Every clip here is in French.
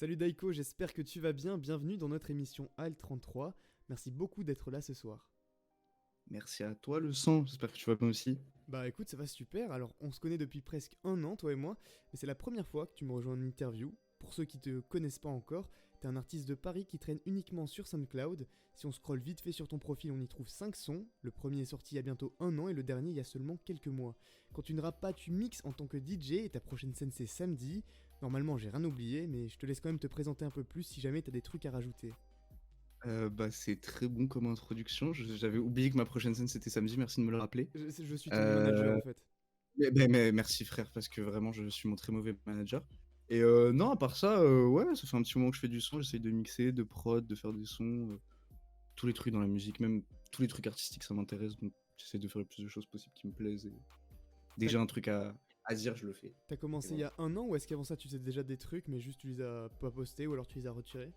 Salut Daiko, j'espère que tu vas bien. Bienvenue dans notre émission AL33. Merci beaucoup d'être là ce soir. Merci à toi le sang, j'espère que tu vas bien aussi. Bah écoute, ça va super. Alors, on se connaît depuis presque un an, toi et moi, mais c'est la première fois que tu me rejoins en interview. Pour ceux qui te connaissent pas encore, t'es un artiste de Paris qui traîne uniquement sur SoundCloud. Si on scrolle vite fait sur ton profil, on y trouve 5 sons. Le premier est sorti il y a bientôt un an et le dernier il y a seulement quelques mois. Quand tu ne rappes pas, tu mixes en tant que DJ et ta prochaine scène c'est samedi. Normalement, j'ai rien oublié, mais je te laisse quand même te présenter un peu plus si jamais t'as des trucs à rajouter. C'est très bon comme introduction. J'avais oublié que ma prochaine scène c'était samedi, merci de me le rappeler. Je suis ton manager Euh, en fait. mais merci frère, parce que vraiment je suis mon très mauvais manager. Et non, à part ça, ouais, ça fait un petit moment que je fais du son, j'essaye de mixer, de prod, de faire des sons, tous les trucs dans la musique, même tous les trucs artistiques ça m'intéresse, donc j'essaie de faire le plus de choses possibles qui me plaisent. Et dès que T'as j'ai un truc à dire, je le fais. t'as Et commencé il y voilà. a un an ou est-ce qu'avant ça tu faisais déjà des trucs mais juste tu les as pas postés ou alors tu les as retirés?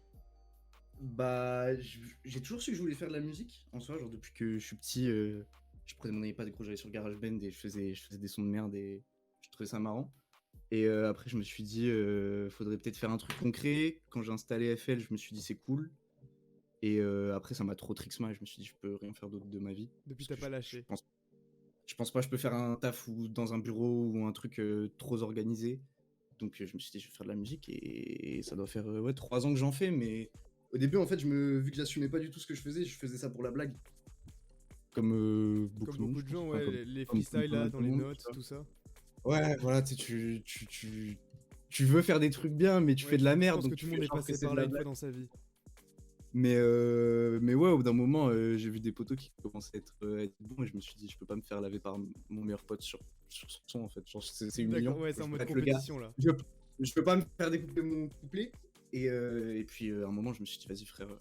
J'ai toujours su que je voulais faire de la musique, en soi, genre depuis que je suis petit, je prenais mon iPad, gros, j'allais sur GarageBand et je faisais des sons de merde et je trouvais ça marrant. Et après, je me suis dit, faudrait peut-être faire un truc concret. Quand j'ai installé FL, je me suis dit, c'est cool. Et après, ça m'a trop trixé, et je me suis dit, je peux rien faire d'autre de ma vie. Depuis Parce t'as que pas je lâché. pense pas que je peux faire un taf ou dans un bureau ou un truc trop organisé. Donc je me suis dit, je vais faire de la musique et ça doit faire ouais, 3 ans que j'en fais. Mais au début, en fait, vu que j'assumais pas du tout ce que je faisais ça pour la blague. Comme Comme beaucoup de monde, beaucoup je de pense. gens, Enfin, ouais, comme, les comme freestyles pas là mal dans de les monde, tu notes, vois. tout ça. Ouais, voilà, tu veux faire des trucs bien, mais tu Ouais, fais de la je merde, pense que donc tout tu le fais monde est genre que passé c'est par de là la une fois blague. dans sa vie. Mais ouais, au bout d'un moment, j'ai vu des potos qui commençaient à être bons et je me suis dit, je peux pas me faire laver par mon meilleur pote sur son son en fait. Genre, c'est D'accord, humiliant. ouais, c'est Genre, en je peux mode pas être le gars. compétition là. Je peux pas me faire découper mon couplet. Et puis, à un moment, je me suis dit, vas-y, frère, genre,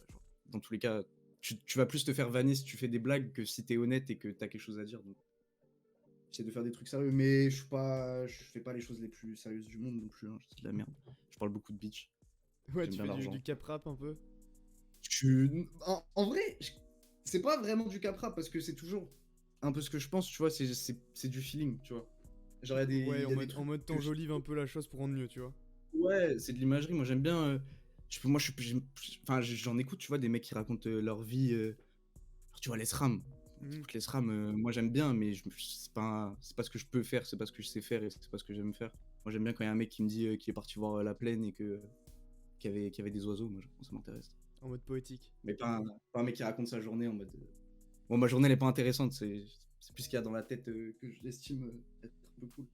dans tous les cas, tu vas plus te faire vanner si tu fais des blagues que si t'es honnête et que t'as quelque chose à dire. Donc, j'essaie de faire des trucs sérieux, mais je fais pas les choses les plus sérieuses du monde non plus. Hein, je dis de la merde. Je parle beaucoup de bitch. Ouais, J'aime tu bien fais du l'argent. cap rap un peu. En vrai, c'est pas vraiment du capra parce que c'est toujours un peu ce que je pense, tu vois, c'est du feeling, tu vois. Genre, Ouais, il y a des en trucs mode que je... t'enjolives un peu la chose pour rendre mieux, tu vois. Ouais, c'est de l'imagerie, moi j'aime bien... moi, enfin, j'en écoute, tu vois, des mecs qui racontent leur vie... genre, tu vois, les SRAM. Mhm. T'écoutes les SRAM, moi j'aime bien, mais c'est pas ce que je peux faire, c'est pas ce que je sais faire et c'est pas ce que j'aime faire. Moi j'aime bien quand il y a un mec qui me dit qu'il est parti voir la plaine et qu'il y avait des oiseaux, moi ça m'intéresse. En mode poétique. Mais pas un mec qui raconte sa journée en mode. Bon, ma journée, elle est pas intéressante, c'est plus ce qu'il y a dans la tête que je l'estime être un peu cool.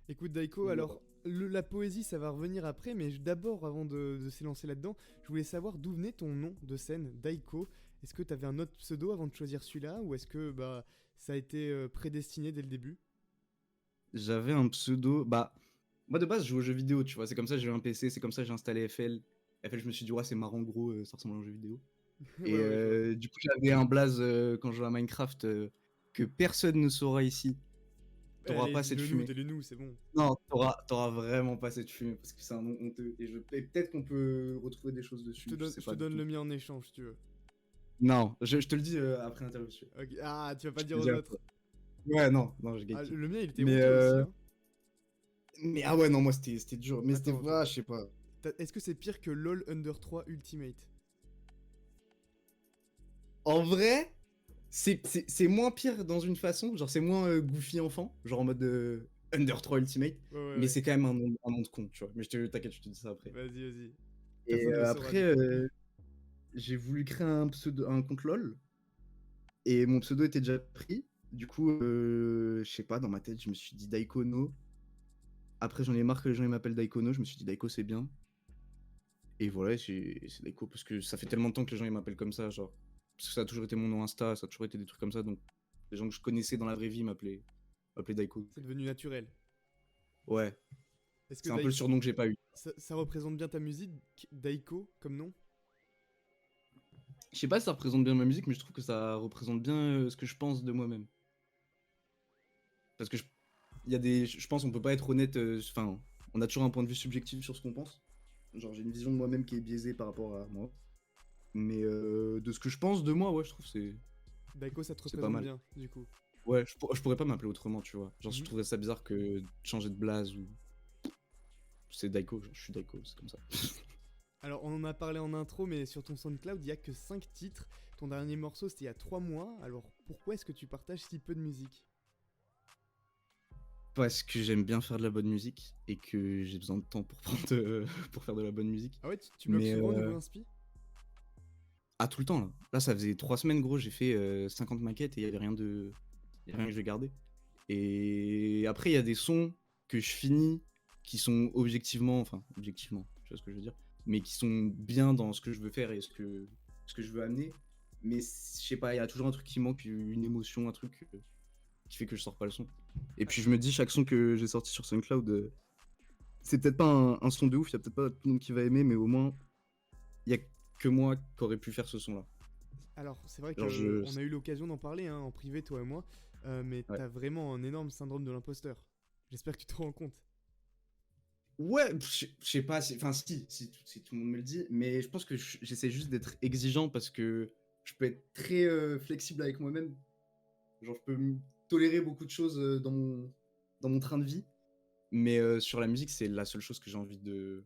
Écoute Daiko, Donc voilà. alors la poésie ça va revenir après, mais d'abord avant de s'élancer là-dedans, je voulais savoir d'où venait ton nom de scène, Daiko. Est-ce que t'avais un autre pseudo avant de choisir celui-là, ou est-ce que bah ça a été prédestiné dès le début? J'avais un pseudo. Bah, moi de base, je joue aux jeux vidéo, tu vois. C'est comme ça que j'ai eu un PC, c'est comme ça que j'ai installé FL. FL, je me suis dit, ouais, c'est marrant, gros, ça ressemble à un jeu vidéo. Ouais, Et ouais, je vois. du coup, j'avais un blaze quand je jouais à Minecraft que personne ne saura ici. T'auras Allez, pas cette dis-le nous, fumée. dis-le nous, c'est bon. Non, t'auras vraiment pas cette fumée parce que c'est un nom honteux. Et peut-être qu'on peut retrouver des choses dessus, je sais Je te pas du donne tout. le mien en échange si tu veux. Non, je te le dis après l'interview. Ok. Ah, tu vas pas Je le te dire le dis aux après. autres. Ouais, non, je Ah, gatekeep. le mien il était Mais, honteux aussi, hein. ah ouais, non, moi c'était dur. Mais c'était, Attends, attends. ah, je sais pas. Est-ce que c'est pire que LOL Under 3 Ultimate? En vrai, c'est moins pire dans une façon. Genre, c'est moins goofy enfant. Genre en mode Under 3 Ultimate. Ouais, ouais, Mais ouais. c'est quand même un nom de con, tu vois. Mais t'inquiète, je te dis ça après. Vas-y, vas-y. Et Personne ne le saura après, du coup. j'ai voulu créer un compte LOL. Et mon pseudo était déjà pris. Du coup, je sais pas, dans ma tête, je me suis dit Daikono. Après, j'en ai marre que les gens ils m'appellent Daikono. Je me suis dit Daiko, c'est bien. Et voilà, c'est Daiko parce que ça fait tellement de temps que les gens ils m'appellent comme ça, genre. Parce que ça a toujours été mon nom Insta, ça a toujours été des trucs comme ça, donc les gens que je connaissais dans la vraie vie m'appelaient Daiko. C'est devenu naturel. Ouais, Est-ce que c'est un peu le surnom que j'ai pas eu. ça représente bien ta musique, Daiko, comme nom? Je sais pas si ça représente bien ma musique, mais je trouve que ça représente bien ce que je pense de moi-même. Parce que je pense qu'on peut pas être honnête, enfin, on a toujours un point de vue subjectif sur ce qu'on pense. Genre, j'ai une vision de moi-même qui est biaisée par rapport à moi. Mais de ce que je pense de moi, ouais, je trouve que Daiko, ça te c'est pas représente mal. bien, du coup. Ouais, je pourrais pas m'appeler autrement, tu vois. Genre, je Mhm. trouverais ça bizarre que de changer de blaze ou. C'est Daiko, genre, je suis Daiko, c'est comme ça. Alors, on en a parlé en intro, mais sur ton SoundCloud, il y a que 5 titres. Ton dernier morceau, c'était il y a 3 mois. Alors, pourquoi est-ce que tu partages si peu de musique? Parce que j'aime bien faire de la bonne musique et que j'ai besoin de temps pour pour faire de la bonne musique. Ah ouais, tu bloques Mais souvent niveau inspi? tout le temps là. Là, ça faisait 3 semaines, gros, j'ai fait 50 maquettes et il y avait rien de, y a rien que je gardais. Et après, il y a des sons que je finis qui sont objectivement, tu vois ce que je veux dire, mais qui sont bien dans ce que je veux faire et ce que je veux amener. Mais je sais pas, il y a toujours un truc qui manque, une émotion, un truc qui fait que je sors pas le son. Et puis je me dis, chaque son que j'ai sorti sur SoundCloud, c'est peut-être pas un son de ouf, il y a peut-être pas tout le monde qui va aimer, mais au moins, il y a que moi qui aurais pu faire ce son-là. Alors, c'est vrai Genre, qu'on a eu l'occasion d'en parler hein, en privé, toi et moi, mais ouais. t'as vraiment un énorme syndrome de l'imposteur. J'espère que tu te rends compte. Ouais, je sais pas, enfin si tout le monde me le dit, mais je pense que j'essaie juste d'être exigeant parce que je peux être très flexible avec moi-même. Genre, je peux tolérer beaucoup de choses dans mon train de vie, mais sur la musique, c'est la seule chose que j'ai envie de.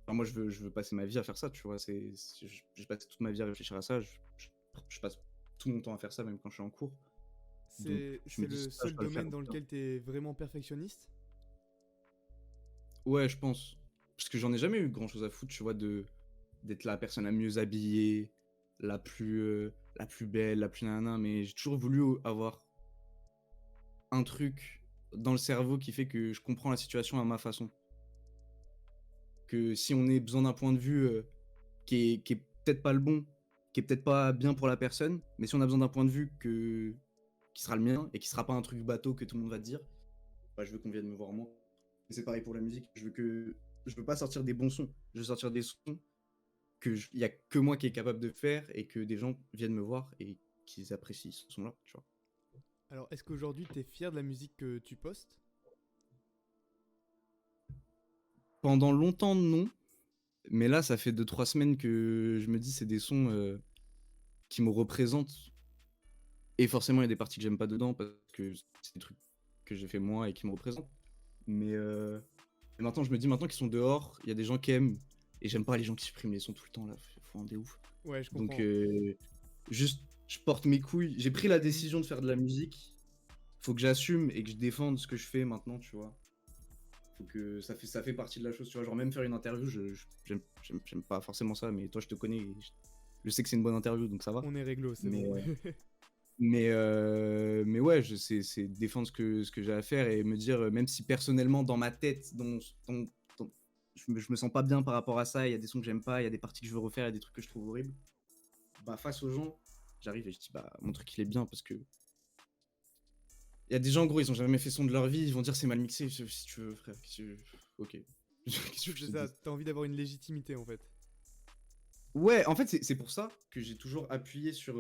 Enfin, moi, je veux passer ma vie à faire ça, tu vois. J'ai passé toute ma vie à réfléchir à ça. Je passe tout mon temps à faire ça, même quand je suis en cours. Donc, je C'est me dis, le ça, je seul dois le faire. domaine dans lequel t'es vraiment perfectionniste? Ouais, je pense. Parce que j'en ai jamais eu grand chose à foutre, tu vois, d'être la personne la mieux habillée, la plus belle, la plus nanana, mais j'ai toujours voulu avoir un truc dans le cerveau qui fait que je comprends la situation à ma façon. Que si on a besoin d'un point de vue qui est peut-être pas le bon, qui est peut-être pas bien pour la personne, mais si on a besoin d'un point de vue qui sera le mien et qui sera pas un truc bateau que tout le monde va te dire, bah, je veux qu'on vienne me voir moi. Et c'est pareil pour la musique, je veux pas sortir des bons sons, je veux sortir des sons il y a que moi qui est capable de faire et que des gens viennent me voir et qu'ils apprécient ce son-là, tu vois. Alors, est-ce qu'aujourd'hui t'es fier de la musique que tu postes? Pendant longtemps, non, mais là, ça fait 2 3 semaines que je me dis c'est des sons qui me représentent et forcément, il y a des parties que j'aime pas dedans parce que c'est des trucs que j'ai fait moi et qui me représentent. Mais et maintenant, je me dis maintenant qu'ils sont dehors, il y a des gens qui aiment et j'aime pas les gens qui suppriment les sons tout le temps là, faut rendre des ouf. Ouais, je Donc comprends. juste, je porte mes couilles. J'ai pris la Mhm. décision de faire de la musique. Faut que j'assume et que je défende ce que je fais maintenant, tu vois. Faut que ça fait partie de la chose, tu vois. Genre même faire une interview, j'aime pas forcément ça, mais toi je te connais, et je sais que c'est une bonne interview, donc ça va. On est réglo, c'est Mais bon. mais ouais, c'est défendre ce que j'ai à faire et me dire, même si personnellement dans ma tête, dans- je me sens pas bien par rapport à ça, il y a des sons que j'aime pas, il y a des parties que je veux refaire, il y a des trucs que je trouve horribles. Bah face aux gens, j'arrive et je dis bah mon truc il est bien parce que il y a des gens, gros, ils ont jamais fait son de leur vie, ils vont dire c'est mal mixé, si tu veux, frère. Ok. Qu'est-ce que tu veux que je C'est te ça, dise? t'as envie d'avoir une légitimité en fait. Ouais, en fait, c'est pour ça que j'ai toujours appuyé sur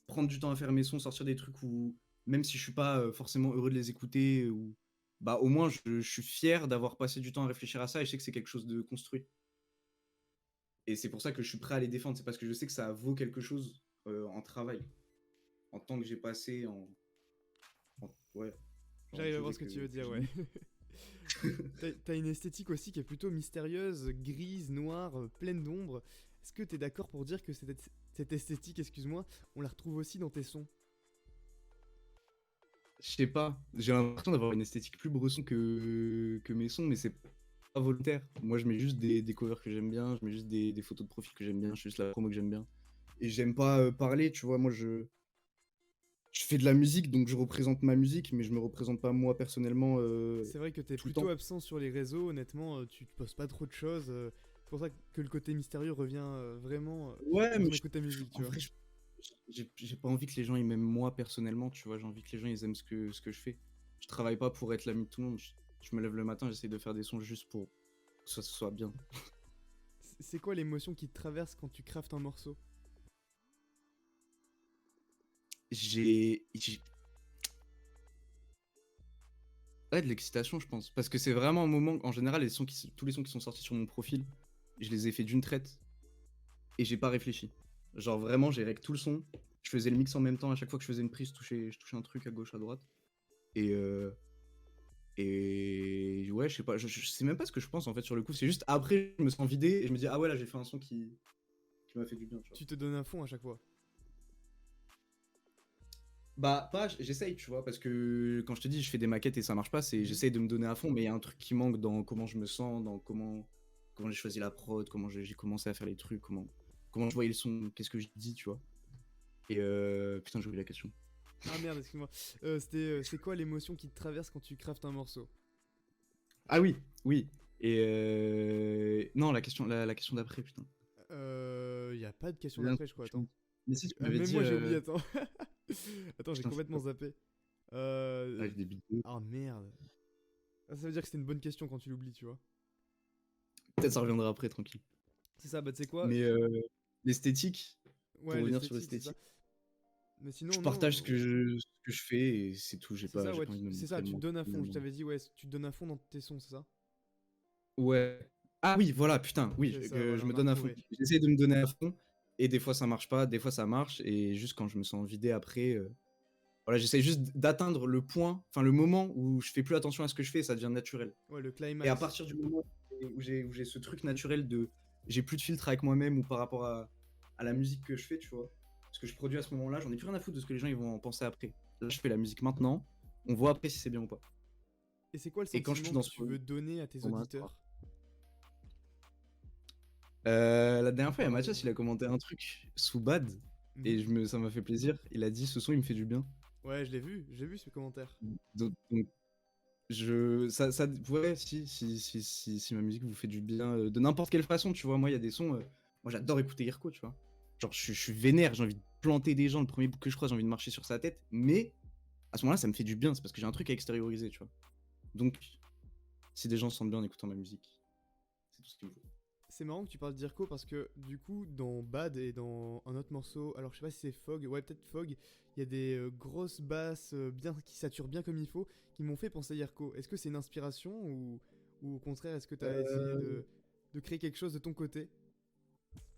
prendre du temps à faire mes sons, sortir des trucs où, même si je suis pas forcément heureux de les écouter, ou bah au moins je suis fier d'avoir passé du temps à réfléchir à ça et je sais que c'est quelque chose de construit. Et c'est pour ça que je suis prêt à les défendre, c'est parce que je sais que ça vaut quelque chose en travail, en temps que j'ai passé, ouais, genre des J'arrive à choses voir ce que tu veux que dire, j'ai ouais. mis. T'as une esthétique aussi qui est plutôt mystérieuse, grise, noire, pleine d'ombre. Est-ce que t'es d'accord pour dire que cette esthétique, excuse-moi, on la retrouve aussi dans tes sons? Je sais pas, j'ai l'impression d'avoir une esthétique plus bresson que mes sons, mais c'est pas volontaire. Moi, je mets juste des covers que j'aime bien, je mets juste des photos de profil que j'aime bien, je fais juste la promo que j'aime bien. Et j'aime pas parler, tu vois, moi je fais de la musique, donc je représente ma musique, mais je me représente pas moi personnellement C'est vrai que t'es tout le plutôt temps. absent sur les réseaux, honnêtement, tu te postes pas trop de choses. C'est pour ça que le côté mystérieux revient vraiment Ouais, quand mais on écoute ta musique, tu en vois. vrai, j'ai pas envie que les gens ils m'aiment moi personnellement, tu vois, j'ai envie que les gens ils aiment ce que je fais. Je travaille pas pour être l'ami de tout le monde, je me lève le matin, j'essaie de faire des sons juste pour que ça soit bien. C'est quoi l'émotion qui te traverse quand tu craftes un morceau? J'ai ouais, de l'excitation, je pense. Parce que c'est vraiment un moment. En général, tous les sons qui sont sortis sur mon profil, je les ai fait d'une traite et j'ai pas réfléchi. Genre vraiment, j'ai rec tout le son. Je faisais le mix en même temps. À chaque fois que je faisais une prise, je touchais un truc à gauche, à droite. Et Et ouais, je sais pas, je sais même pas ce que je pense en fait sur le coup. C'est juste après, je me sens vidé et je me dis, ah ouais, là j'ai fait un son qui m'a fait du bien, tu vois. Tu te donnes à fond à chaque fois. Bah, pas, j'essaye, tu vois, parce que quand je te dis, je fais des maquettes et ça marche pas, c'est Mhm. j'essaye de me donner à fond, mais il y a un truc qui manque dans comment je me sens, dans comment j'ai choisi la prod, comment j'ai commencé à faire les trucs, comment je voyais le son, qu'est-ce que je dis, tu vois. Et putain, j'ai oublié la question. Ah merde, excuse-moi. C'est quoi l'émotion qui te traverse quand tu craftes un morceau? Ah oui, oui. Et non, la question d'après, putain. Y a pas de question Bien, d'après, je crois, attends. Mais si tu Ah, m'avais même dit, moi j'ai oublié, attends. Attends, j'ai putain, c'est complètement quoi? zappé. Ah, Euh... j'ai des bideux. Ah merde. Ah, ça veut dire que c'était une bonne question quand tu l'oublies, tu vois. Peut-être ça reviendra après, tranquille. C'est ça, bah tu sais quoi? Mais l'esthétique, pour Ouais, revenir sur l'esthétique, c'est ça. l'esthétique, Mais je sinon, partage non. ce que je fais et c'est tout. C'est ça, J'ai ouais, pas envie de me c'est montrer ça, de tu te moi. donnes à fond. Je t'avais dit, ouais, tu te donnes à fond dans tes sons, c'est ça? Ouais. Ah oui, voilà, putain, oui, C'est ça, que voilà, je me on a donne à fond. retrouvé. J'essaie de me donner à fond et des fois ça marche pas, des fois ça marche et juste quand je me sens vidé après, voilà, j'essaie juste d'atteindre le point, enfin le moment où je fais plus attention à ce que je fais et ça devient naturel. Ouais, le Et à climax. partir du moment où j'ai ce truc naturel de j'ai plus de filtre avec moi-même ou par rapport à la musique que je fais, tu vois. Ce que je produis à ce moment-là, j'en ai plus rien à foutre de ce que les gens ils vont en penser après. Là, je fais la musique maintenant, on voit après si c'est bien ou pas. Et c'est quoi le Et quand je suis sentiment dans que ce tu veux donner à tes format, auditeurs? la dernière fois, il y a Pardon. Mathias, il a commenté un truc sous Bad et Mhm. ça m'a fait plaisir. Il a dit ce son il me fait du bien. Ouais, j'ai vu ce commentaire. Donc ouais, si ma musique vous fait du bien de n'importe quelle façon, tu vois. Moi, il y a des sons, moi j'adore écouter Irko, tu vois. Genre, je suis vénère, j'ai envie de planter des gens. Le premier bout que je croise, j'ai envie de marcher sur sa tête. Mais à ce moment-là, ça me fait du bien, c'est parce que j'ai un truc à extérioriser, tu vois. Donc, si des gens se sentent bien en écoutant ma musique, c'est tout ce qu'il me faut. C'est marrant que tu parles d'Irko parce que du coup, dans Bad et dans un autre morceau, alors je sais pas si c'est Fog, ouais, peut-être Fog, il y a des grosses basses bien, qui saturent bien comme il faut, qui m'ont fait penser à Irko. Est-ce que c'est une inspiration ou au contraire, est-ce que tu as essayé Euh, de créer quelque chose de ton côté?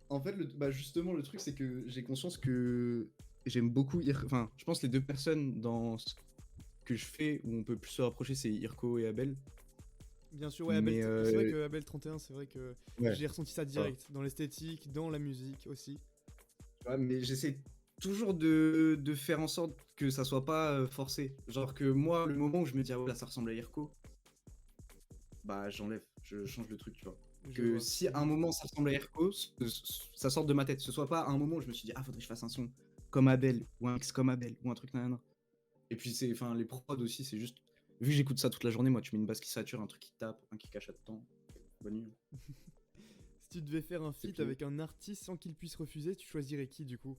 En fait, bah justement, le truc, c'est que j'ai conscience que j'aime beaucoup Enfin, je pense que les deux personnes dans ce que je fais où on peut plus se rapprocher, c'est Irko et Abel. Bien sûr, ouais, Mais C'est vrai que Abel 31, c'est vrai que ouais, j'ai ressenti ça voilà. direct, dans l'esthétique, dans la musique aussi. Tu vois, mais j'essaie toujours de faire en sorte que ça soit pas forcé. Genre que moi, le moment où je me dis, ah ouais, là, ça ressemble à Irko, bah j'enlève, je change le truc, tu vois. Je Que vois. si à un Mhm. moment ça ressemble à Irko, ça sorte de ma tête. Ce soit pas à un moment où je me suis dit, ah, faudrait que je fasse un son comme Abel, ou un mix comme Abel, ou un truc nanana. Et puis, enfin, les prods aussi, c'est juste. Vu que j'écoute ça toute la journée, moi, tu mets une basse qui sature, un truc qui tape, un qui cache à temps. Bonne nuit. Si tu devais faire un C'est feat plié. avec un artiste sans qu'il puisse refuser, tu choisirais qui du coup?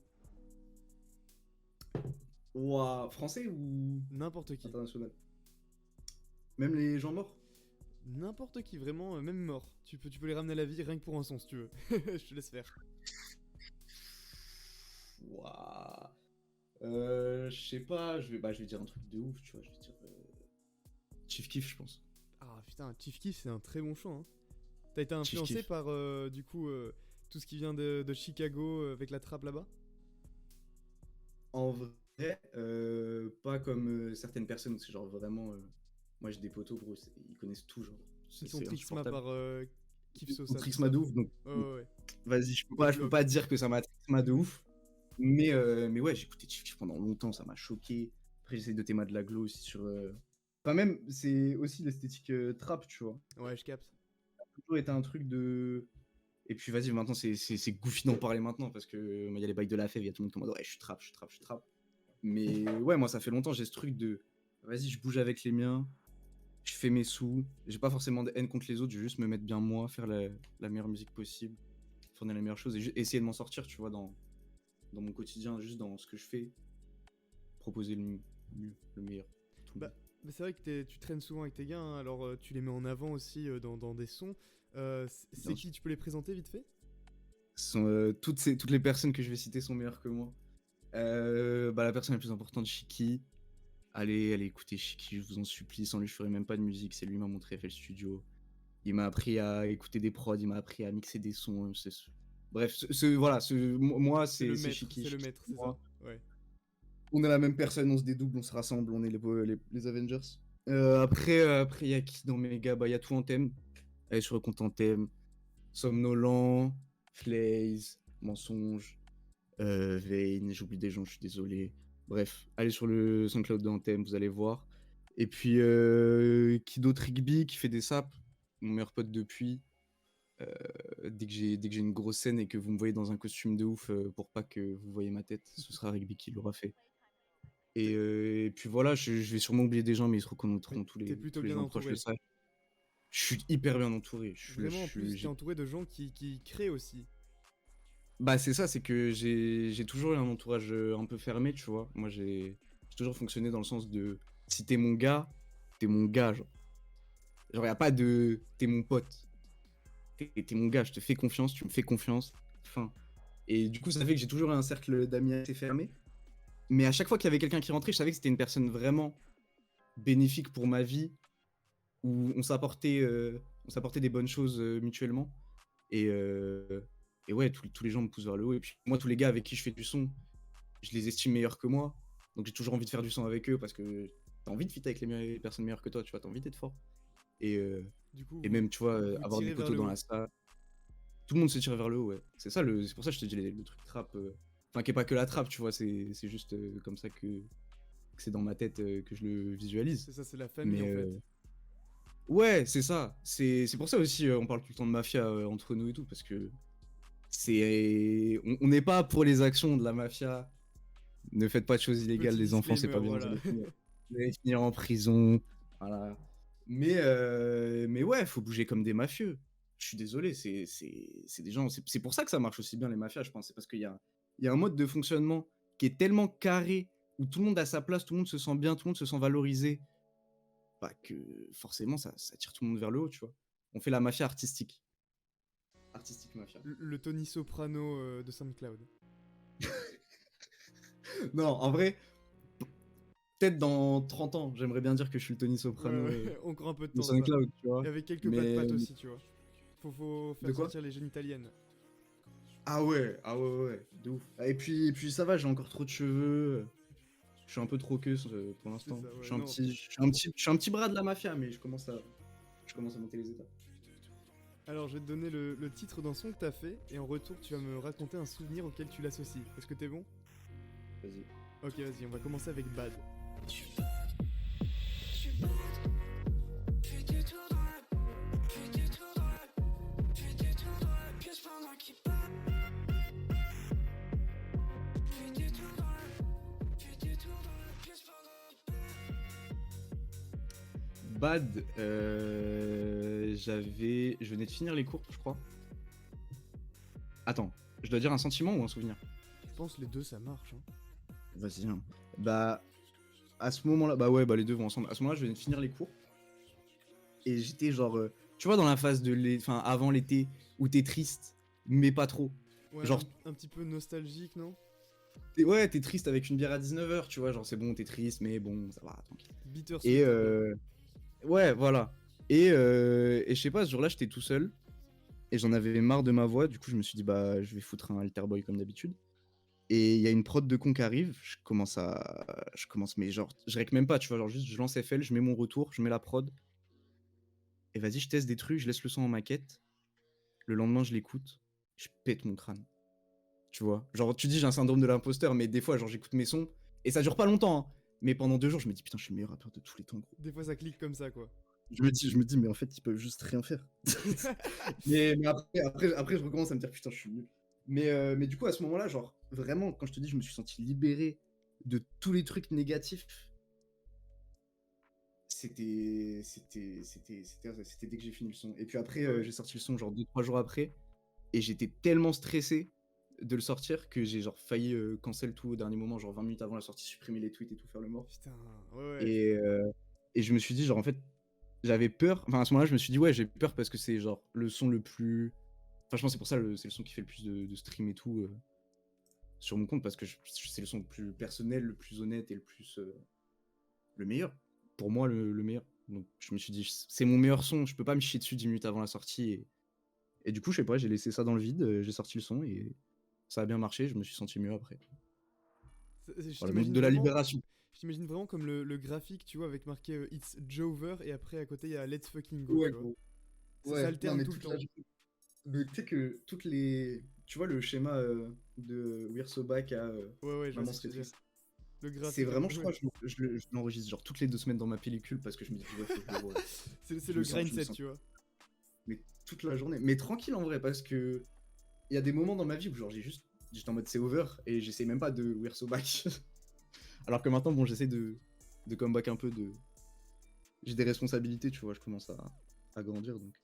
Ouah, français ou N'importe qui. international? Même les gens morts? N'importe qui, vraiment, même mort. Tu peux les ramener à la vie rien que pour un son si tu veux. Je te laisse faire. Ouah. Je sais pas, je vais dire un truc de ouf, tu vois. Je vais dire. Chief Keef, je pense. Ah putain, Chief Keef, c'est un très bon choix. Hein. T'as été Chief influencé Keef. par du coup tout ce qui vient de Chicago avec la trappe là-bas? En vrai, pas comme certaines personnes, c'est genre vraiment. Moi, j'ai des potos, gros, ils connaissent tout, genre. Ils sont C'est Trixma insupportable. par Kif On Sosa, tout trixma ça. de ouf, donc Ouais, ouais, ouais. vas-y, Pod je peux Block. pas dire que ça m'a trixma de Mhm. ouf. Mais ouais, j'ai écouté Chief Keef pendant longtemps, ça m'a choqué. Après, j'essaie de théma de la glow aussi sur. Enfin, même, c'est aussi l'esthétique trap, tu vois. Ouais, je capte. Ça a toujours été un truc de. Et puis, vas-y, maintenant, c'est goofy d'en parler maintenant parce que il y a les bails de la fève, il y a tout le monde qui est en mode ouais, je suis trap, je suis trap, je suis trap. Mais ouais, moi, ça fait longtemps, j'ai ce truc de. Vas-y, je bouge avec les miens, je fais mes sous. J'ai pas forcément de haine contre les autres, je vais juste me mettre bien moi, faire la meilleure musique possible, fournir les meilleures choses et essayer de m'en sortir, tu vois, dans mon quotidien, juste dans ce que je fais, proposer le mieux, le meilleur. Tout le Bah, monde. bah, c'est vrai que tu traînes souvent avec tes gars, hein, alors tu les mets en avant aussi dans des sons. C'est Bien sûr. qui? Tu peux les présenter vite fait? Toutes les personnes que je vais citer sont meilleures que moi. Bah, la personne la plus importante, Shiki. Allez écouter Shiki, je vous en supplie. Sans lui, je ferais même pas de musique. C'est lui qui m'a montré FL Studio. Il m'a appris à écouter des prods, il m'a appris à mixer des sons. Bref, voilà, moi, c'est Shiki. C'est le Shiki, maître, c'est c'est ça. moi. Ouais. On est la même personne, on se dédouble, on se rassemble, on est les Avengers. Après, il y a qui dans mes gars? Bah, il y a tout Anthem. Allez sur le compte Anthem. Somnolent, Flaze, Mensonge, Vayne, j'oublie des gens, je suis désolé. Bref, allez sur le SoundCloud de Anthem, vous allez voir. Et puis, qui d'autre? Rigby qui fait des saps, mon meilleur pote depuis. Dès que j'ai une grosse scène et que vous me voyez dans un costume de ouf, pour pas que vous voyez ma tête, ce sera Rigby qui l'aura fait. Et puis voilà, je vais sûrement oublier des gens, mais ils se Mais reconnaîtront, tous t'es les, plutôt tous les bien gens proches de entouré. ça. Je suis hyper bien entouré. Vraiment, en plus, t'es entouré de gens qui créent aussi. Bah, c'est ça, c'est que j'ai toujours eu un entourage un peu fermé, tu vois. Moi, j'ai toujours fonctionné dans le sens de si t'es mon gars, genre. Genre, y a pas de t'es mon pote. T'es mon gars, je te fais confiance, tu me fais confiance. Fin. Et du coup, ça fait que j'ai toujours eu un cercle d'amis assez fermé. Mais à chaque fois qu'il y avait quelqu'un qui rentrait, je savais que c'était une personne vraiment bénéfique pour ma vie, où on s'apportait des bonnes choses mutuellement. Et, euh, et ouais, tous les gens me poussent vers le haut. Et puis moi, tous les gars avec qui je fais du son, je les estime meilleurs que moi. Donc j'ai toujours envie de faire du son avec eux parce que t'as envie de fitter avec les personnes meilleures que toi, tu vois, t'as envie d'être fort. Et, euh, Du coup, et vous, même, tu vois, vous avoir des tirez vers poteaux le dans la haut. salle, tout le monde se tire vers le haut, ouais. C'est pour ça que je te dis le truc trap. Enfin, qui est pas que la trap, tu vois, c'est juste comme ça que c'est dans ma tête que je le visualise. C'est ça, c'est la famille Mais en fait. ouais, c'est ça. C'est pour ça aussi, on parle tout le temps de mafia entre nous et tout, parce que on n'est pas pour les actions de la mafia. Ne faites pas de choses illégales, Petit les enfants, c'est disclaimer, pas bien, voilà. vous allez finir en prison. Voilà. Mais ouais, faut bouger comme des mafieux. Je suis désolé, c'est des gens. C'est pour ça que ça marche aussi bien les mafias, je pense. C'est parce qu'il y a un mode de fonctionnement qui est tellement carré, où tout le monde a sa place, tout le monde se sent bien, tout le monde se sent valorisé, bah, que forcément ça tire tout le monde vers le haut, tu vois. On fait la mafia artistique. Artistique mafia. Le Tony Soprano de SoundCloud. Non, en vrai, peut-être dans 30 ans, j'aimerais bien dire que je suis le Tony Ouais, Soprano ouais, encore un peu de de temps ça. SoundCloud, tu vois. Et avec quelques bad Mais pattes aussi, tu vois. Faut de faire quoi? sortir les gènes italiennes. Ah ouais, ouais, de ouf. Et puis ça va, j'ai encore trop de cheveux. Je suis un peu trop queue pour C'est l'instant. ça, Je ouais, suis un non. petit, je suis un petit bras de la mafia, mais je commence à monter les étapes. Alors, je vais te donner le titre d'un son que t'as fait, et en retour, tu vas me raconter un souvenir auquel tu l'associes. Est-ce que t'es bon? Vas-y. Ok, vas-y, on va commencer avec Bad. Bad, je venais de finir les cours, je crois. Attends, je dois dire un sentiment ou un souvenir? Je pense les deux, ça marche. Hein. Vas-y, hein. Bah, à ce moment-là, bah ouais, bah les deux vont ensemble. À ce moment-là, je venais de finir les cours. Et j'étais genre, tu vois, dans la phase enfin, avant l'été, où t'es triste, mais pas trop. Ouais, Genre, un petit peu nostalgique, non? ouais, t'es triste avec une bière à 19h, tu vois, genre c'est bon, t'es triste, mais bon, ça va, tranquille. Et Bittersweet, quoi. ouais, voilà. Et je sais pas, ce jour-là, j'étais tout seul, et j'en avais marre de ma voix, du coup, je me suis dit, bah, je vais foutre un alter boy comme d'habitude. Et il y a une prod de con qui arrive, mais genre, je rec même pas, tu vois, genre juste, je lance FL, je mets mon retour, je mets la prod, et vas-y, je teste des trucs, je laisse le son en maquette. Le lendemain, je l'écoute, je pète mon crâne. Tu vois, genre, tu dis, j'ai un syndrome de l'imposteur, mais des fois, genre, j'écoute mes sons, et ça dure pas longtemps, hein. Mais pendant 2 jours, je me dis, putain, je suis le meilleur rappeur de tous les temps, gros. Des fois, ça clique comme ça, quoi. Je me dis, mais en fait, ils peuvent juste rien faire. Mais après, je recommence à me dire, putain, je suis nul. Mais du coup, à ce moment-là, genre, vraiment, quand je te dis, je me suis senti libéré de tous les trucs négatifs, c'était dès que j'ai fini le son. Et puis après, Ouais. j'ai sorti le son, genre 2-3 jours après, et j'étais tellement stressé de le sortir que j'ai genre failli cancel tout au dernier moment, genre 20 minutes avant la sortie, supprimer les tweets et tout, faire le mort. Putain, ouais, ouais. Et, euh, et je me suis dit, genre, en fait, j'avais peur. Enfin, à ce moment-là, je me suis dit, ouais, j'ai peur parce que c'est genre le son le plus. Enfin, je pense que c'est pour ça c'est le son qui fait le plus de stream et tout sur mon compte parce que c'est le son le plus personnel, le plus honnête et le meilleur. Pour moi, le meilleur. Donc, je me suis dit, c'est mon meilleur son, je peux pas me chier dessus 10 minutes avant la sortie. Et du coup, je sais pas, j'ai laissé ça dans le vide, j'ai sorti le son et ça a bien marché, je me suis senti mieux après. Je Voilà, donc t'imagine de la vraiment. libération. je t'imagine vraiment comme le graphique, tu vois, avec marqué It's Jover et après à côté il y a Let's fucking go, Ouais, tu vois. gros. Ça Ouais, non, alterne mais tout le toute la temps. mais tu sais que toutes les. Tu vois le schéma de We're So Back à Ouais, je vois Maman ce que tu serait veux dire. triste. Le C'est graphique un vraiment, peu, je ouais. crois, je l'enregistre genre toutes les 2 semaines dans ma pellicule parce que je me dis, ouais, faut que je le voie. C'est le grind Je me set, sens tu vois. mais toute la journée. Mais tranquille en vrai, parce que il y a des moments dans ma vie où genre j'étais en mode c'est over et j'essaie même pas de We're So Back. Alors que maintenant, bon, j'essaie de comeback un peu de. J'ai des responsabilités, tu vois, je commence à grandir donc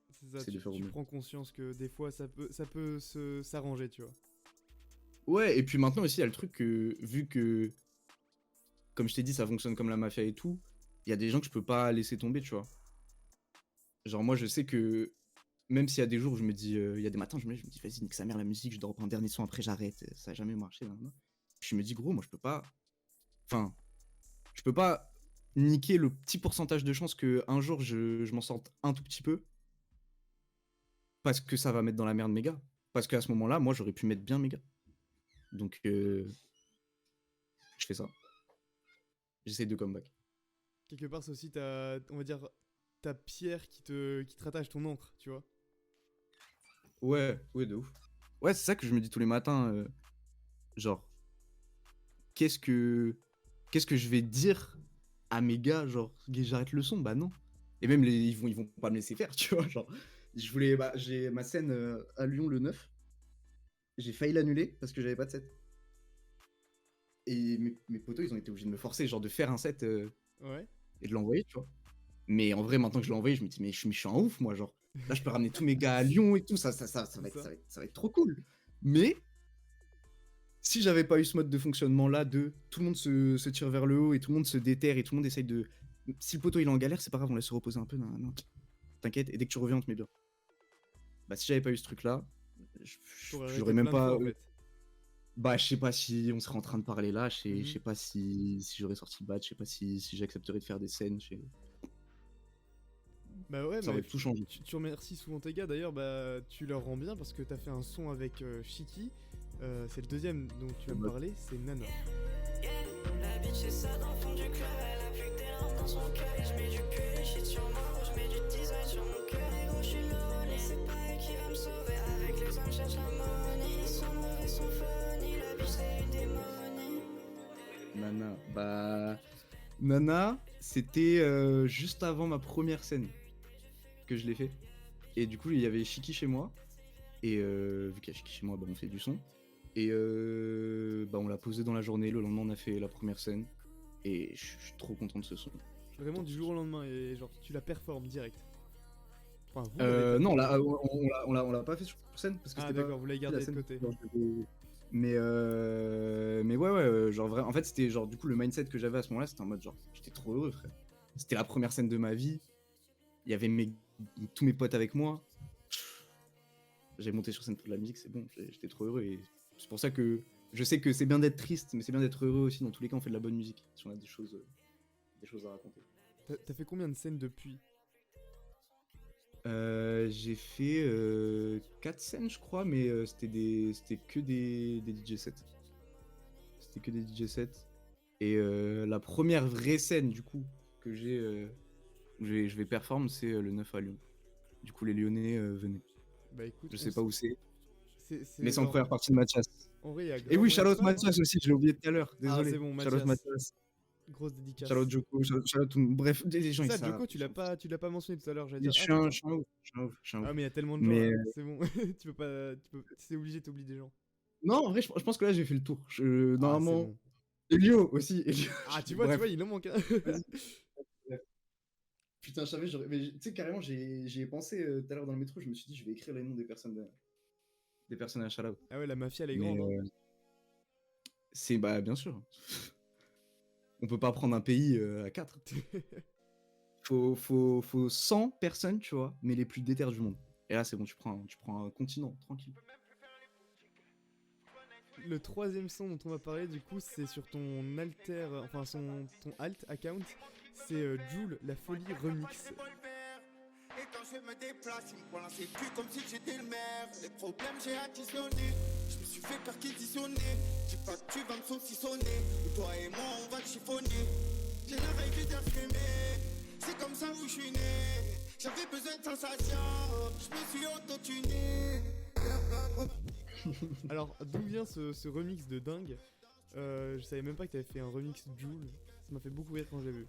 C'est ça, j'essaie de faire au tu mieux. prends conscience que des fois ça peut s'arranger, tu vois. Ouais, et puis maintenant aussi, il y a le truc que, vu que, comme je t'ai dit, ça fonctionne comme la mafia et tout, il y a des gens que je peux pas laisser tomber, tu vois. Genre, moi, je sais que, même s'il y a des jours où je me dis, il y a des matins, je me dis, vas-y, nique sa mère la musique, je dois reprendre un dernier son, après j'arrête, ça a jamais marché, nan, nan. Puis je me dis, gros, moi, je peux pas. Enfin, je peux pas niquer le petit pourcentage de chance que un jour je m'en sorte un tout petit peu, parce que ça va mettre dans la merde mes gars. Parce qu'à ce moment-là, moi, j'aurais pu mettre bien mes gars. Donc, je fais ça. J'essaie de comeback. Quelque part, c'est aussi on va dire, ta pierre qui te rattache ton encre, tu vois. Ouais, ouais, de ouf. Ouais, c'est ça que je me dis tous les matins. Genre, qu'est-ce que qu'est-ce que je vais dire à mes gars, genre, j'arrête le son, bah non. Et même ils vont pas me laisser faire, tu vois. Genre, j'ai ma scène à Lyon le 9. J'ai failli l'annuler parce que j'avais pas de set. Et mes potos, ils ont été obligés de me forcer, genre de faire un set Ouais. et de l'envoyer, tu vois. Mais en vrai, maintenant que je l'ai envoyé, je me dis, mais je suis un ouf, moi, genre. Là, je peux ramener tous mes gars à Lyon et tout, ça va C'est ça. ça va être trop cool. Mais si j'avais pas eu ce mode de fonctionnement là de tout le monde se tire vers le haut et tout le monde se déterre et tout le monde essaye de. Si le poteau il est en galère, c'est pas grave, on laisse se reposer un peu. Non, non. T'inquiète, et dès que tu reviens, on te met bien. Bah, si j'avais pas eu ce truc là, T'aurais j'aurais arrêté même plein de pas. fois, en fait. Bah, je sais pas si on serait en train de parler là, je Mhm. sais pas si j'aurais sorti le badge, je sais pas si j'accepterais de faire des scènes, Bah ouais, ça mais aurait tout changé. tu remercies souvent tes gars, d'ailleurs, bah tu leur rends bien parce que t'as fait un son avec Shiki. C'est le deuxième dont tu vas me parler, c'est Nana. La bitch c'est ça dans le fond du club, elle a plus que des larmes dans son cœur. Et je mets du cul et shit sur moi, je mets du design sur mon cœur. Et gros je suis lonely, c'est pas elle qui va me sauver. Avec les hommes cherche la money, ils sont mauvais, sont funny. La bitch c'est une démonie. Nana, bah. Nana, c'était juste avant ma première scène que je l'ai fait. Et du coup, il y avait Shiki chez moi. Et vu qu'il y a Shiki chez moi, bah, on fait du son. Et bah, on l'a posé dans la journée. Le lendemain, on a fait la première scène. Et je suis trop content de ce son. Vraiment du jour au lendemain, et genre tu la performes direct. Enfin, vous l'avez déjà Non, performé. on l'a pas fait sur scène parce que Ah c'était pas d'accord, vous l'avez la gardé de scène. côté. Genre, mais ouais, genre vrai. En fait, c'était genre du coup le mindset que j'avais à ce moment-là, c'était en mode genre j'étais trop heureux, frère. C'était la première scène de ma vie. Il y avait tous mes potes avec moi. J'ai monté sur scène pour de la musique, c'est bon, j'étais trop heureux. Et c'est pour ça que je sais que c'est bien d'être triste, mais c'est bien d'être heureux aussi. Dans tous les cas, on fait de la bonne musique si on a des choses à raconter. T'as fait combien de scènes depuis? J'ai fait 4 scènes, je crois, mais c'était que des DJ sets. C'était que des DJ sets. Et la première vraie scène, du coup, que où je vais performer, c'est le 9 à Lyon. Du coup, les Lyonnais venaient. Bah écoute, Je sais pas où c'est, mais c'est c'est en genre... première partie de Mathias. En vrai, il y a Et grave oui, moyen que Charlotte ça. Mathias aussi, je l'ai oublié tout à l'heure. Ah Désolé. c'est bon, Charlotte Mathias. Mathias. Grosse dédicace. Charlotte Joko, Charlotte bref, des gens C'est ils ça, savent. Joko, tu l'as pas mentionné tout à l'heure, j'allais Je dire, ah suis putain. je suis un ouf, je suis un ouf, je suis un ouf. Ah mais il y a tellement de gens Mais là, c'est bon. C'est obligé, t'oublies des gens. non, en vrai, je pense que là j'ai fait le tour. Ah c'est Normalement, bon. Elio aussi. Ah tu Bref. vois, il en manque un. Vas-y. Putain, je savais, mais tu sais, carrément, j'y ai pensé tout à l'heure dans le métro. Je me suis dit, je vais écrire les noms des personnes à shout-out. Ah ouais, la mafia elle est Mais grande, hein. c'est, bah, bien sûr. On peut pas prendre un pays à 4. Faut 100 personnes, tu vois, mais les plus déter du monde. Et là, c'est bon, tu prends un continent, tranquille. Le troisième son dont on va parler du coup c'est sur ton alter, enfin ton alt account, c'est Jul, la folie remix. Et quand je me déplace, il me prend lancé cul comme si j'étais le maire. Les problèmes j'ai additionné. Je me suis fait perquisitionner. Dis pas que tu vas me saucissonner. Ou toi et moi on va te chiffonner. J'ai la règle d'air fumé. C'est comme ça où je suis né. J'avais besoin de sensation. Je me suis auto-tuné. Alors, d'où vient ce remix de dingue? Je savais même pas que t'avais fait un remix Jul. Ça m'a fait beaucoup rire quand j'ai vu.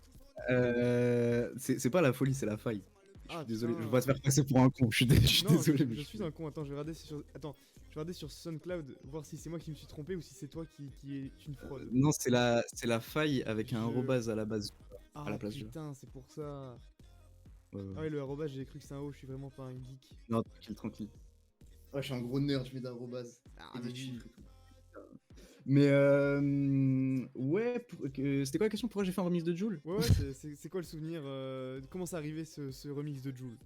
C'est pas la folie, c'est la faille. Je suis Ah, désolé, putain. je vais pas te faire passer pour un con. Je suis Non, désolé. mais je suis un con. Attends, je vais regarder sur. Attends, je vais regarder sur SoundCloud voir si c'est moi qui me suis trompé ou si c'est toi qui est une fraude. Non, c'est la faille avec un Je- arrobase à la base. Ah à la place du- putain, c'est pour ça. Ouais, ouais. Ah ouais, le arrobas, j'ai cru que c'est un O. Je suis vraiment pas un geek. Non, tranquille, tranquille. Ouais, je suis un gros nerd, je mets d'arrobase. Ah, Et des vas-y. chiffres et tout. Mais ouais, c'était quoi la question? Pourquoi j'ai fait un remix de Jul? Ouais, c'est quoi le souvenir comment c'est arrivé ce remix de Jul?